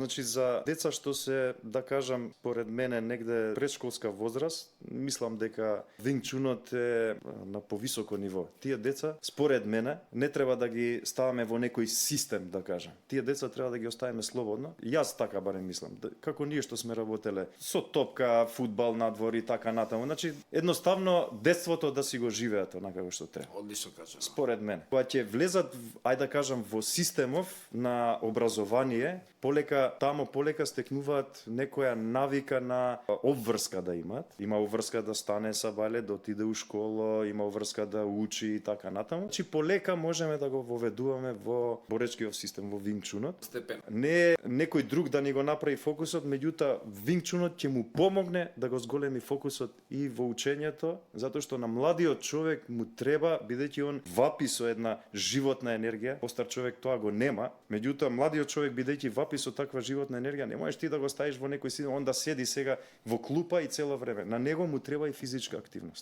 Значи за деца што се, да кажам, поред мене негде предшколска возраст, мислам дека Wing Chunот е на повисоко ниво. Тие деца, според мене, не треба да ги ставаме во некој систем, да кажам. Тие деца треба да ги оставиме слободно. Јас така барем мислам. Како ние што сме работеле со топка, фудбал надвор и така натаму. Значи, едноставно детството да си го живеат онака како што треба. Одлично кажано. Според мене. Кога ќе влезат, ајде да кажам, во системов на образование, полека стекнуваат некоја навика на обврска да имаат. Има обврска да стане са бале, да отиде у школа, има обврска да учи и така натаму. Значи полека можеме да го воведуваме во боречкиот систем, во Wing Chunот. Степен. Не некој друг да ни го направи фокусот, меѓутоа Wing Chunot ќе му помогне да го зголеми фокусот и во учењето, затоа што на младиот човек му треба, бидејќи он вапи со една животна енергија, постар човек тоа го нема, меѓутоа младиот човек бидејќи вапи со таква животна енергија, не можеш ти да го ставиш во некој сиден, он да седи сега во клупа и цело време. На него му треба и физичка активност.